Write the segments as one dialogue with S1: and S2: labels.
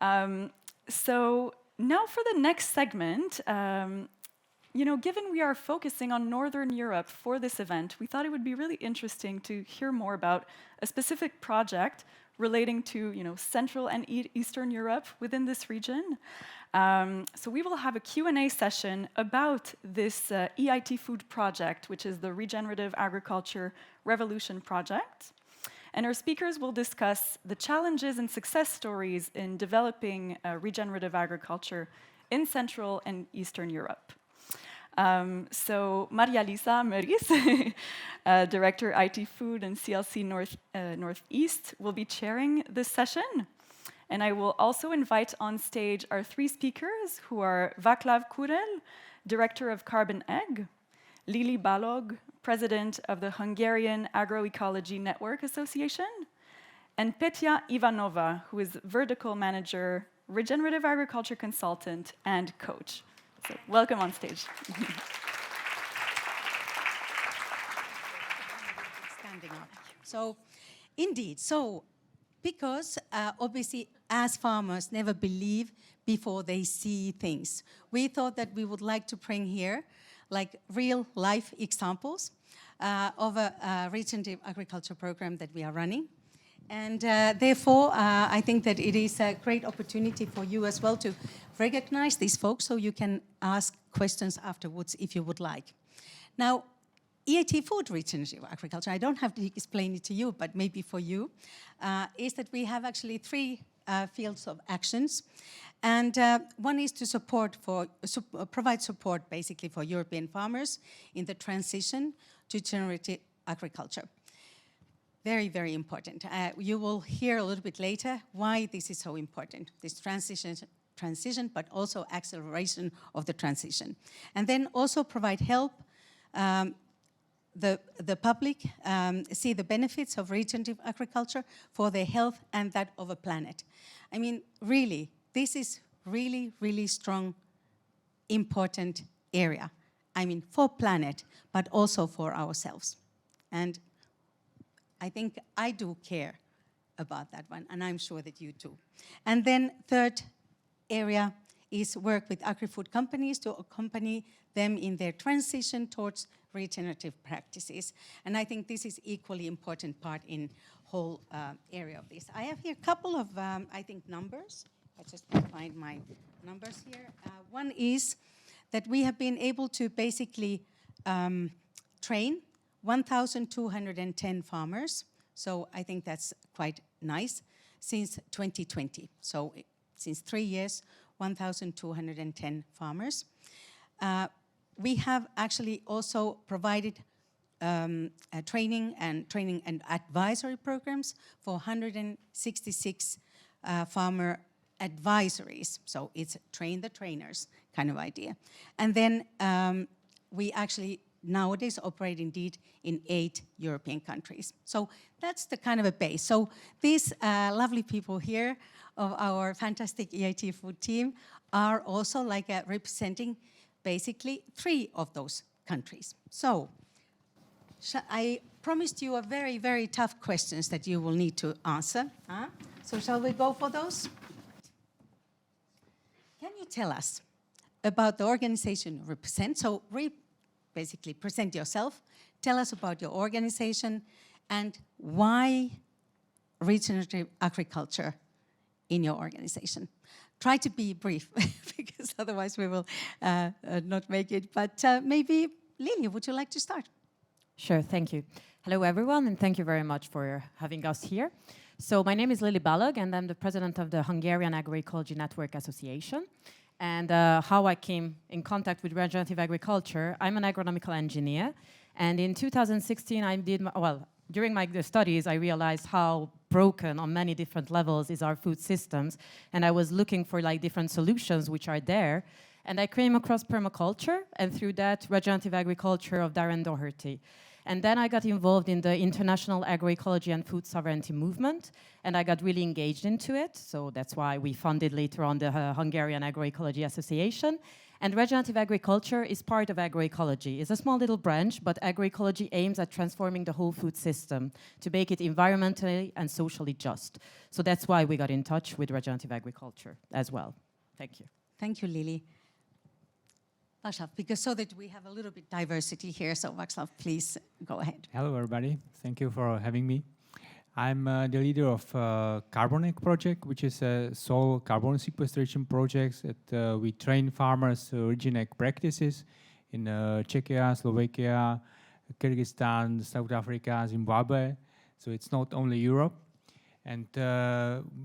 S1: So now for the next segment, given we are focusing on Northern Europe for this event, we thought it would be really interesting to hear more about a specific project relating to, Central and Eastern Europe within this region. So we will have a Q&A session about this EIT food project, which is the Regenerative Agriculture Revolution project. And our speakers will discuss the challenges and success stories in developing regenerative agriculture in Central and Eastern Europe. So Marja-Liisa Meurice, Director IT Food and CLC Northeast, will be chairing this session. And I will also invite on stage our three speakers, who are Václav Kurel, Director of Carbon Egg, Lili Balogh, President of the Hungarian Agroecology Network Association, and Petya Ivanova, who is Vertical Manager, Regenerative Agriculture Consultant, and Coach. So welcome on stage.
S2: Standing up. So, indeed, because obviously as farmers never believe before they see things, we thought that we would like to bring here like real life examples of a regenerative agriculture program that we are running. And therefore, I think that it is a great opportunity for you as well to recognize these folks so you can ask questions afterwards if you would like. Now, EIT Food Regenerative Agriculture, I don't have to explain it to you, but maybe for you, is that we have actually three fields of actions. And one is to provide support basically for European farmers in the transition to regenerative agriculture. Very, very important. You will hear a little bit later why this is so important, this transition, but also acceleration of the transition. And then also provide help the public see the benefits of regenerative agriculture for their health and that of a planet. I mean, really, this is really, really strong, important area. I mean, for planet, but also for ourselves. And I think I do care about that one, and I'm sure that you too. And then third area is work with agri-food companies to accompany them in their transition towards regenerative practices. And I think this is equally important part in whole area of this. I have here a couple of, I think, numbers. I just find my numbers here. One is that we have been able to basically train 1,210 farmers. So I think that's quite nice since 2020. So since 3 years, 1,210 farmers. We have actually also provided training and advisory programs for 166 farmer advisories. So it's train the trainers kind of idea. And then we actually nowadays operate indeed in 8 European countries. So that's the kind of a base. So these lovely people here of our fantastic EIT food team are also like representing basically 3 of those countries. So I promised you a very, very tough questions that you will need to answer. So shall we go for those? Can you tell us about the organization you represent? So basically present yourself, tell us about your organization and why regenerative agriculture in your organization. Try to be brief, because otherwise we will not make it. But maybe, Lili, would you like to start?
S3: Sure, thank you. Hello, everyone, and thank you very much for having us here. So my name is Lili Balogh, and I'm the president of the Hungarian Agroecology Network Association. And how I came in contact with regenerative agriculture, I'm an agronomical engineer. And in 2016, I did, during my studies, I realized how broken on many different levels is our food systems. And I was looking for like different solutions which are there. And I came across permaculture, and through that, regenerative agriculture of Darren Doherty. And then I got involved in the international agroecology and food sovereignty movement, and I got really engaged into it. So that's why we funded later on the Hungarian Agroecology Association. And regenerative agriculture is part of agroecology. It's a small little branch, but agroecology aims at transforming the whole food system to make it environmentally and socially just. So that's why we got in touch with regenerative agriculture as well. Thank you.
S2: Thank you, Lili. Václav, because so that we have a little bit diversity here, so Václav, please go ahead.
S4: Hello, everybody. Thank you for having me. I'm the leader of Carbonic project, which is a soil carbon sequestration project that we train farmers Regenerative practices in Czechia, Slovakia, Kyrgyzstan, South Africa, Zimbabwe. So it's not only Europe. And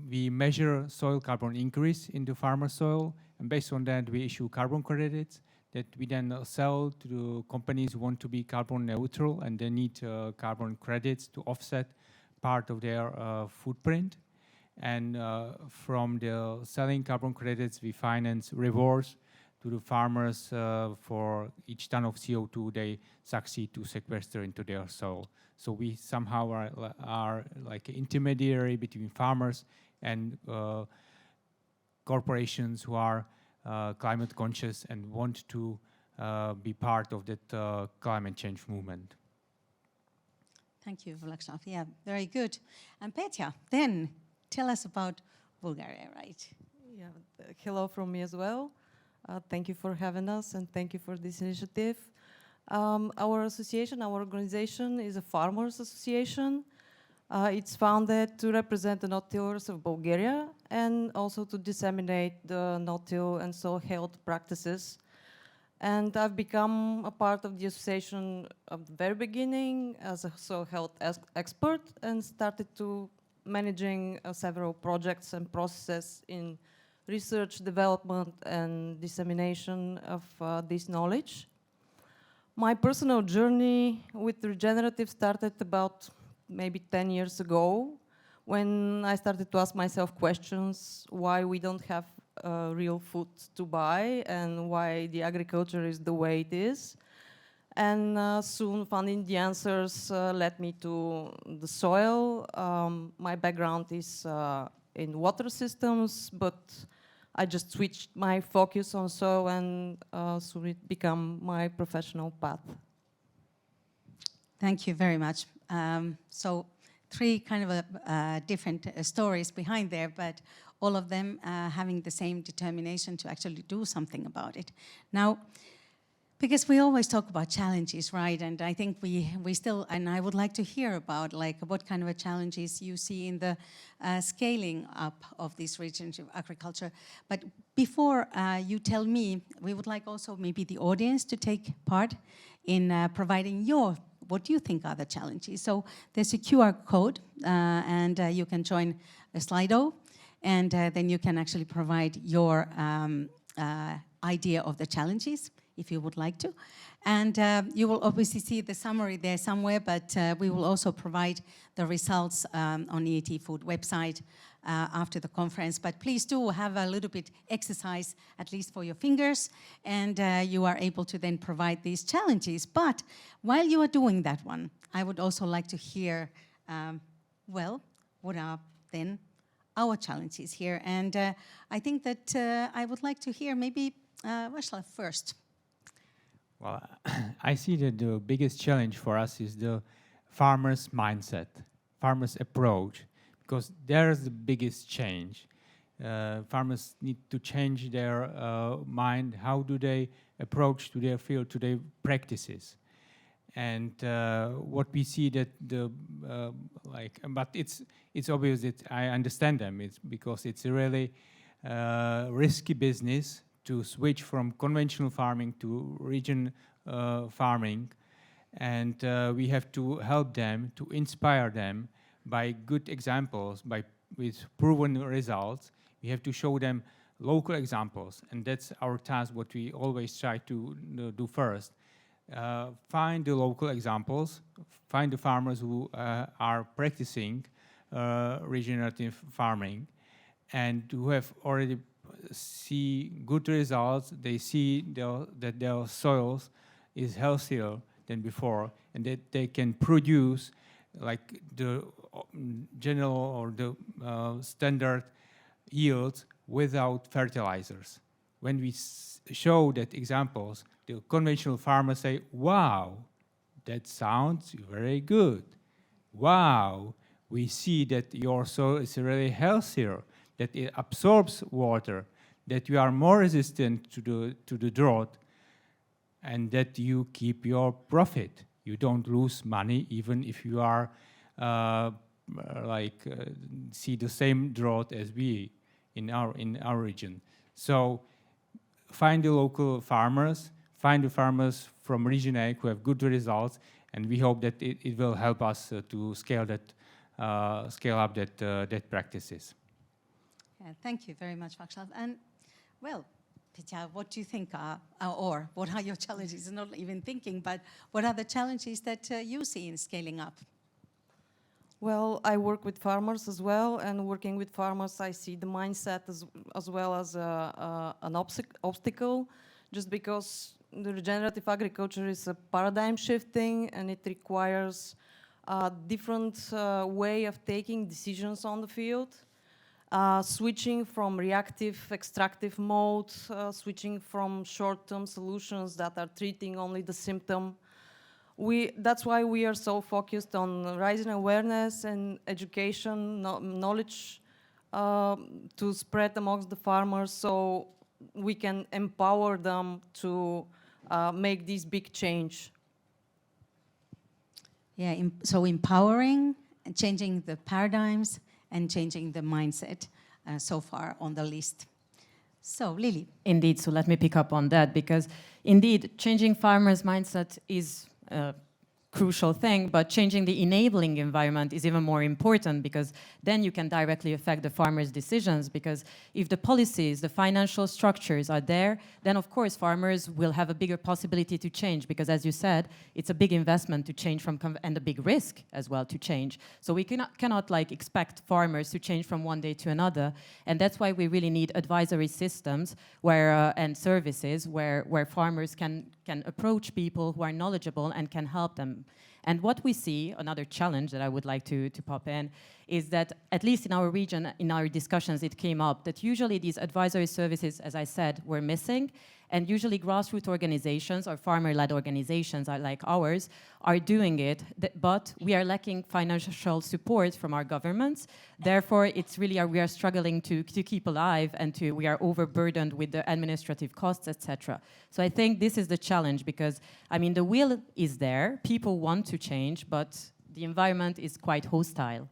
S4: we measure soil carbon increase in the farmer soil. And based on that, we issue carbon credits that we then sell to the companies who want to be carbon neutral, and they need carbon credits to offset part of their footprint. And from the selling carbon credits, we finance rewards to the farmers for each ton of CO2 they succeed to sequester into their soil. So we somehow are like an intermediary between farmers and corporations who are climate conscious and want to be part of that climate change movement.
S2: Thank you, Václav. Yeah, very good. And Petya, then tell us about Bulgaria, right?
S5: Yeah, hello from me as well. Thank you for having us and thank you for this initiative. Our association, our organization is a farmers association. It's founded to represent the no-tillers of Bulgaria and also to disseminate the no-till and soil health practices. And I've become a part of the association at the very beginning as a soil health expert and started to managing several projects and processes in research, development, and dissemination of this knowledge. My personal journey with regenerative started about maybe 10 years ago when I started to ask myself questions why we don't have real food to buy and why the agriculture is the way it is. And soon finding the answers led me to the soil. My background is in water systems, but I just switched my focus on soil and soon it became my professional path.
S2: Thank you very much. So 3 kind of different stories behind there, but all of them having the same determination to actually do something about it. Now, because we always talk about challenges, right? And I think we still, and I would like to hear about like what kind of challenges you see in the scaling up of this regenerative agriculture. But before you tell me, we would like also maybe the audience to take part in providing what do you think are the challenges? So there's a QR code and you can join a Slido and then you can actually provide your idea of the challenges if you would like to. And you will obviously see the summary there somewhere, but we will also provide the results on EIT Food website after the conference. But please do have a little bit exercise, at least for your fingers, and you are able to then provide these challenges. But while you are doing that one, I would also like to hear, well, what are then our challenges here? And I think that I would like to hear maybe Václav first.
S4: Well, I see that the biggest challenge for us is the farmer's mindset, farmer's approach, because there's the biggest change. Farmers need to change their mind. How do they approach to their field, to their practices? And what we see that but it's obvious that I understand them. It's because it's a really risky business to switch from conventional farming to regen farming, and we have to help them, to inspire them by good examples, with proven results. We have to show them local examples, and that's our task, what we always try to do first. Find the local examples, find the farmers who are practicing regenerative farming, and who have already see good results. They see that their soils is healthier than before, and that they can produce like the general or the standard yields without fertilizers. When we show that examples, the conventional farmers say, wow, that sounds very good. Wow, we see that your soil is really healthier, that it absorbs water, that you are more resistant to the drought, and that you keep your profit. You don't lose money even if you are see the same drought as we in our region. So find the local farmers, find the farmers from Region A who have good results, and we hope that it will help us to scale up that practices.
S2: Yeah, thank you very much, Václav. And well, Petya, what do you think or what are your challenges? Not even thinking, but what are the challenges that you see in scaling up?
S5: Well, I work with farmers as well, and working with farmers, I see the mindset as well as an obstacle, just because the regenerative agriculture is a paradigm shifting, and it requires a different way of taking decisions on the field. Switching from reactive, extractive mode, switching from short-term solutions that are treating only the symptom. That's why we are so focused on raising awareness and education, knowledge to spread amongst the farmers so we can empower them to make this big change.
S2: Yeah, so empowering, and changing the paradigms, and changing the mindset so far on the list. So, Lili.
S3: Indeed, so let me pick up on that, because indeed, changing farmers' mindset is a crucial thing, but changing the enabling environment is even more important, because then you can directly affect the farmers' decisions, because if the policies, the financial structures are there, then of course farmers will have a bigger possibility to change, because as you said, it's a big investment to change from, and a big risk as well to change. So we cannot like expect farmers to change from one day to another, and that's why we really need advisory systems where and services where farmers can approach people who are knowledgeable and can help them. And what we see, another challenge that I would like to pop in, is that at least in our region, in our discussions, it came up that usually these advisory services, as I said, were missing. And usually grassroots organizations or farmer-led organizations like ours are doing it, but we are lacking financial support from our governments. Therefore, it's really we are struggling to keep alive, and we are overburdened with the administrative costs, etc. So I think this is the challenge, because I mean the will is there, people want to change, but the environment is quite hostile.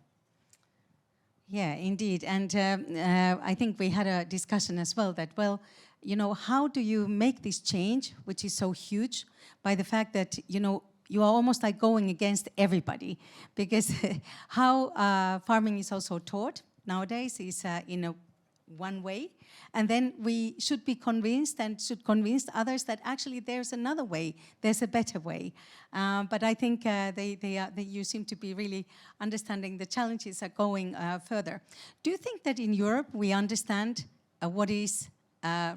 S2: Yeah, indeed. And I think we had a discussion as well that, well, you know, how do you make this change, which is so huge, by the fact that, you know, you are almost like going against everybody, because how farming is also taught nowadays is in a one way, and then we should be convinced and should convince others that actually there's another way, there's a better way. But I think you seem to be really understanding the challenges are going further. Do you think that in Europe we understand what is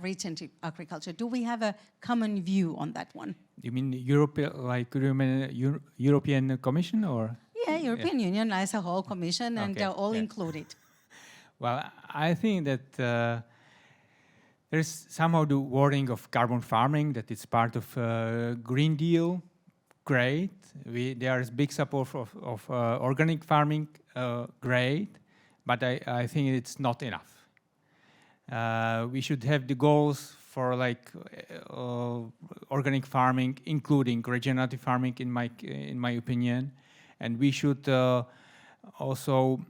S2: regenerative agriculture? Do we have a common view on that one?
S4: You mean Europe, like European Commission, or?
S2: Yeah, European Union as a whole, Commission, and all included.
S4: Well, I think that there's somehow the wording of carbon farming, that it's part of Green Deal. Great. There is big support of organic farming. Great. But I think it's not enough. We should have the goals for like organic farming, including regenerative farming, in my opinion, and we should also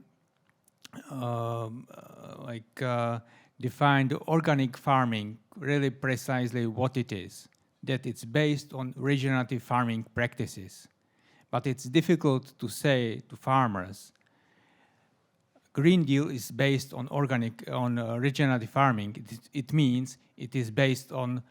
S4: define the organic farming really precisely what it is. That it's based on regenerative farming practices, but it's difficult to say to farmers, Green Deal is based on regenerative farming. It means it is based on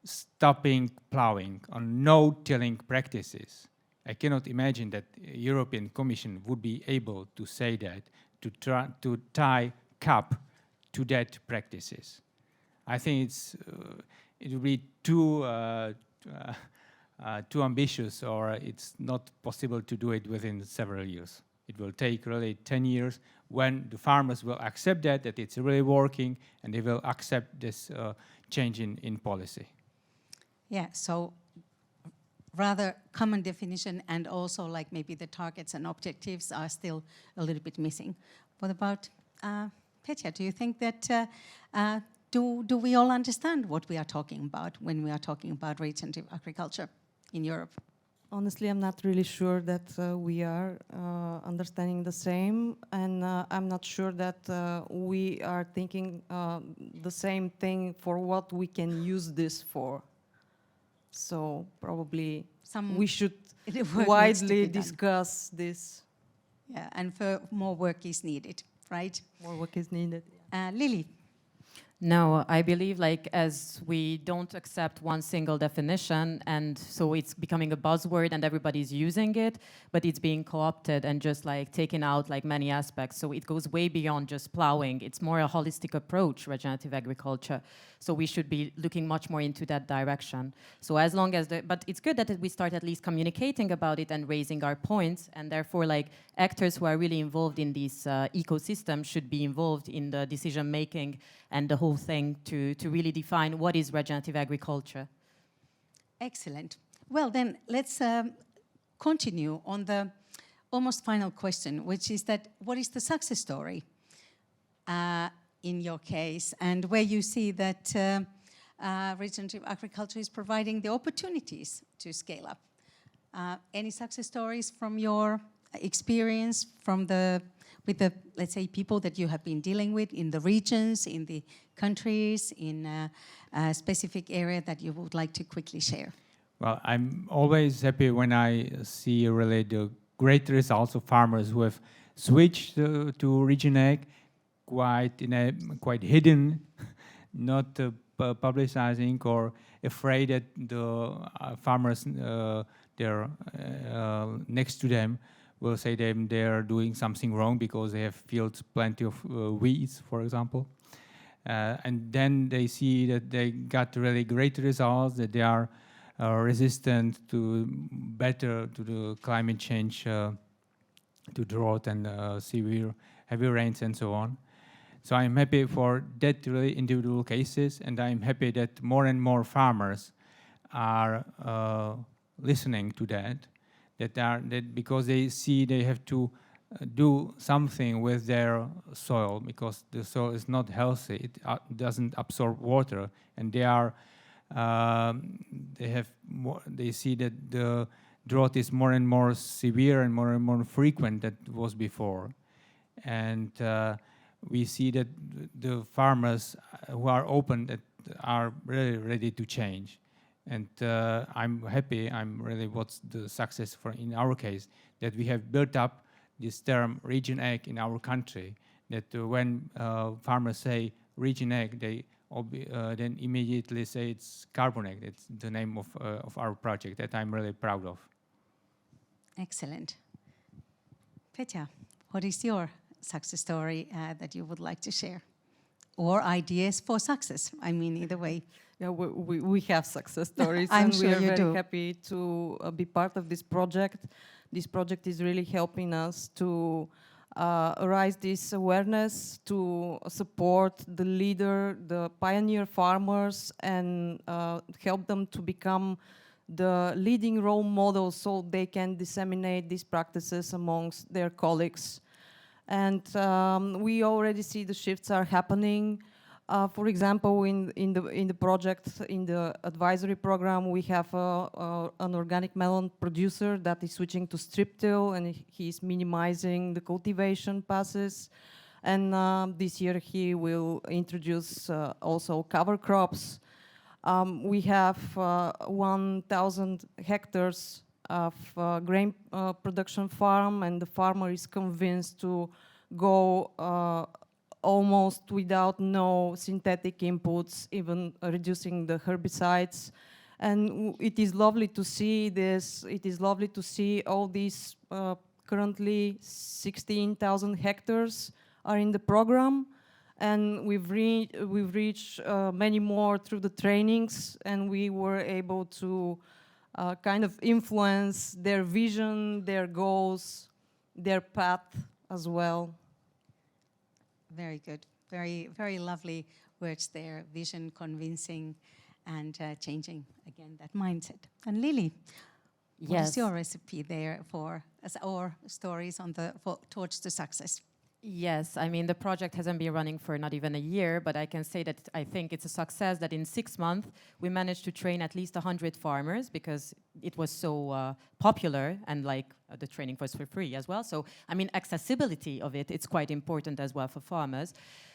S4: stopping plowing, on no-tilling practices. I cannot imagine that European Commission would be able to say that, to tie CAP to that practices. I think it would be too too ambitious, or it's not possible to do it within several years. It will take really 10 years when the farmers will accept that it's really working, and they will accept this change in policy.
S2: Yeah, so rather common definition, and also like maybe the targets and objectives are still a little bit missing. What about Petya? Do you think that do we all understand what we are talking about when we are talking about regenerative agriculture in Europe?
S5: Honestly, I'm not really sure that we are understanding the same, and I'm not sure that we are thinking the same thing for what we can use this for. So probably we should widely discuss this.
S2: Yeah, and more work is needed, right?
S5: More work is needed.
S2: Lili.
S3: No, I believe like as we don't accept one single definition, and so it's becoming a buzzword and everybody's using it, but it's being co-opted and just like taken out like many aspects. So it goes way beyond just plowing. It's more a holistic approach, regenerative agriculture. So we should be looking much more into that direction. So as long as but it's good that we start at least communicating about it and raising our points, and therefore like actors who are really involved in this ecosystem should be involved in the decision making and the whole thing to really define what is regenerative agriculture.
S2: Excellent. Well, then let's continue on the almost final question, which is that what is the success story in your case, and where you see that regenerative agriculture is providing the opportunities to scale up? Any success stories from your experience with the, let's say, people that you have been dealing with in the regions, in the countries, in a specific area that you would like to quickly share?
S4: Well, I'm always happy when I see really the great results of farmers who have switched to Regenerative, quite hidden, not publicizing or afraid that the farmers they're next to them will say they're doing something wrong because they have fields plenty of weeds, for example. And then they see that they got really great results, that they are resistant to the climate change, to drought and severe heavy rains and so on. So I'm happy for that really individual cases, and I'm happy that more and more farmers are listening to that because they see they have to do something with their soil, because the soil is not healthy, it doesn't absorb water, and they see that the drought is more and more severe and more frequent than it was before. And we see that the farmers who are open that are really ready to change. And I'm happy, what's the success for in our case, that we have built up this term Region Ag in our country, that when farmers say Region Ag, they then immediately say it's Carbon Ag. It's the name of our project that I'm really proud of.
S2: Excellent. Petya, what is your success story that you would like to share? Or ideas for success, I mean, either way.
S5: Yeah, we have success stories,
S2: I'm
S5: and
S2: sure
S5: we are
S2: you
S5: very
S2: do.
S5: happy to be part of this project. This project is really helping us to raise this awareness, to support the leader, the pioneer farmers, and help them to become the leading role models so they can disseminate these practices amongst their colleagues. And we already see the shifts are happening. For example, in the project, in the advisory program, we have an organic melon producer that is switching to strip till, and he's minimizing the cultivation passes. And this year he will introduce also cover crops. We have 1,000 hectares of grain production farm, and the farmer is convinced to go almost without no synthetic inputs, even reducing the herbicides. And it is lovely to see this. It is lovely to see all these currently 16,000 hectares are in the program. And we've reached many more through the trainings, and we were able to kind of influence their vision, their goals, their path as well.
S2: Very good. Very, very lovely words there. Vision, convincing, and changing, again, that mindset. And Lili, what is your recipe there for our stories on towards the success?
S3: Yes, I mean, the project hasn't been running for not even a year, but I can say that I think it's a success that in 6 months we managed to train at least 100 farmers because it was so popular, and the training was for free as well. So, I mean, accessibility of it's quite important as well for farmers.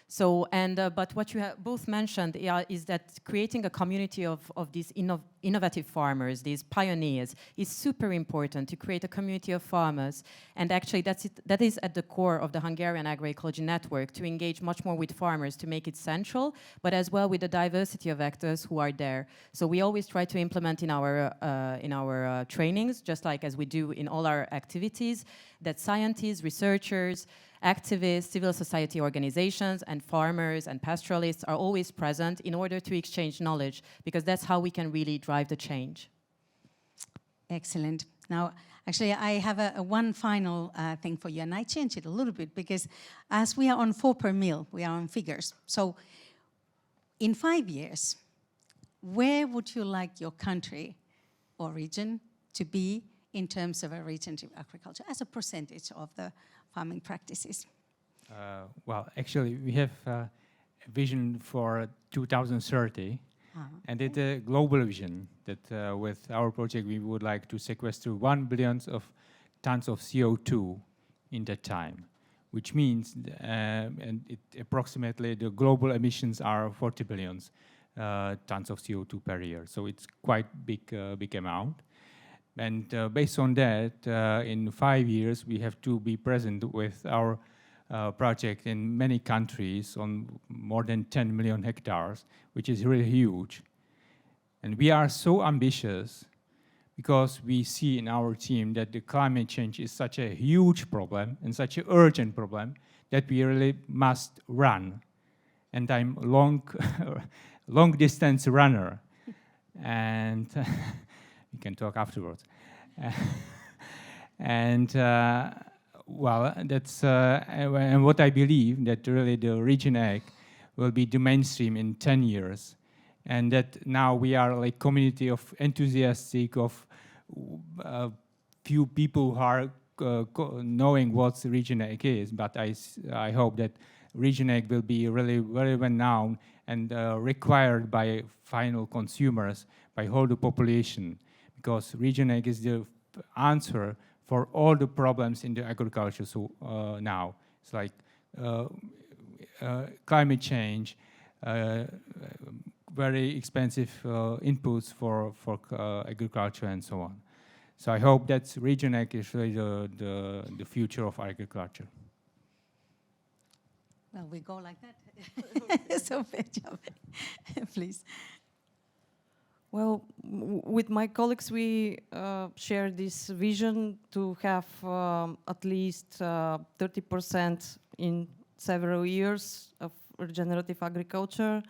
S3: So, but what you have both mentioned is that creating a community of these innovative farmers, these pioneers, is super important to create a community of farmers. And actually, that is at the core of the Hungarian Agroecology Network, to engage much more with farmers, to make it central, but as well with the diversity of actors who are there. So we always try to implement in our trainings, just like as we do in all our activities, that scientists, researchers, activists, civil society organizations, and farmers and pastoralists are always present in order to exchange knowledge, because that's how we can really drive the change.
S2: Excellent. Now, actually, I have one final thing for you, and I change it a little bit, because as we are on 4 per meal, we are on figures. So in 5 years, where would you like your country or region to be in terms of a regenerative agriculture as a percentage of the farming practices?
S4: Well, actually, we have a vision for 2030, and it's a global vision that with our project we would like to sequester 1 billion of tons of CO2 in that time, which means, approximately the global emissions are 40 billion tons of CO2 per year. So it's quite big amount. And based on that, in 5 years, we have to be present with our project in many countries on more than 10 million hectares, which is really huge. And we are so ambitious because we see in our team that the climate change is such a huge problem and such an urgent problem that we really must run. And I'm long distance runner. And we can talk afterwards. Well, that's and what I believe, that really the Region Ag will be the mainstream in 10 years, and that now we are like community of enthusiastic, of few people who are knowing what Region Ag is. But I hope that Region Ag will be really very well known and required by final consumers, by whole the population, because Region Ag is the answer for all the problems in the agriculture. So now it's like climate change, very expensive inputs for agriculture and so on. So I hope that Region Ag is really the future of agriculture.
S2: Well, we go like that. So, Petya, please.
S5: Well, with my colleagues, we share this vision to have at least 30% in several years of regenerative agriculture.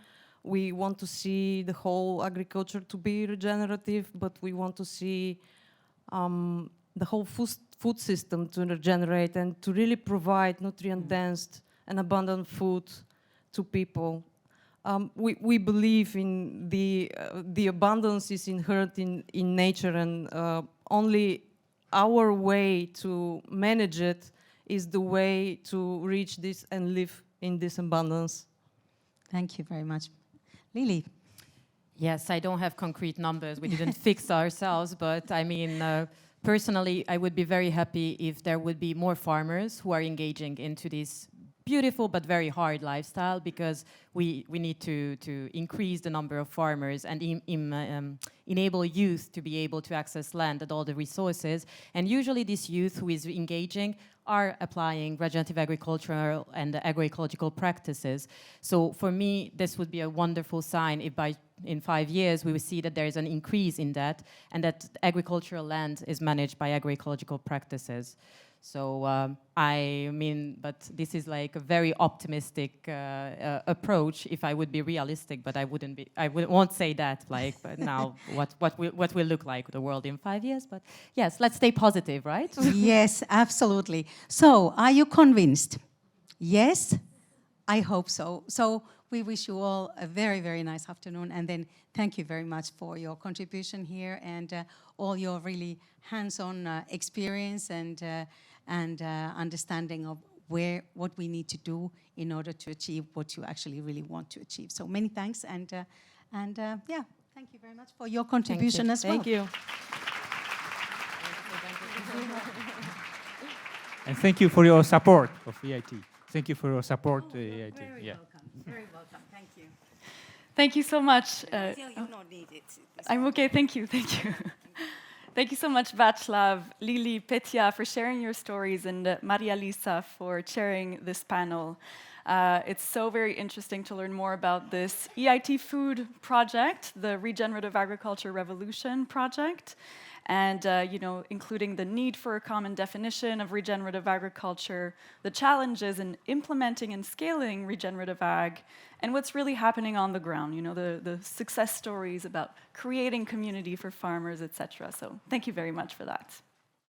S5: We want to see the whole agriculture to be regenerative, but we want to see the whole food system to regenerate and to really provide nutrient-dense and abundant food to people. We believe in the abundance is inherent in nature, and only our way to manage it is the way to reach this and live in this abundance.
S2: Thank you very much. Lili.
S3: Yes, I don't have concrete numbers. We didn't fix ourselves, but I mean, personally, I would be very happy if there would be more farmers who are engaging into this beautiful but very hard lifestyle, because we need to increase the number of farmers and enable youth to be able to access land and all the resources. And usually this youth who is engaging are applying regenerative agricultural and agroecological practices. So for me, this would be a wonderful sign if in 5 years we will see that there is an increase in that, and that agricultural land is managed by agroecological practices. So I mean, but this is like a very optimistic approach. If I would be realistic, but I wouldn't be. Won't say that. Like but now, what will look like the world in 5 years? But yes, let's stay positive, right?
S2: Yes, absolutely. So, are you convinced? Yes, I hope so. So, we wish you all a very, very nice afternoon, and then thank you very much for your contribution here and all your really hands-on experience and understanding of what we need to do in order to achieve what you actually really want to achieve. So many thanks, and yeah, thank you very much for your contribution as well.
S5: Thank you.
S4: And thank you for your support of EIT. Thank you for your support to EIT.
S2: Very welcome. Very welcome. Thank you.
S1: Thank you so much.
S2: You don't need it.
S1: I'm okay, thank you. Thank you so much, Václav, Lili, Petya, for sharing your stories, and Marja-Liisa for chairing this panel. It's so very interesting to learn more about this EIT food project, the Regenerative Agriculture Revolution project, and including the need for a common definition of regenerative agriculture, the challenges in implementing and scaling regenerative ag, and what's really happening on the ground, the success stories about creating community for farmers, etc. So thank you very much for that.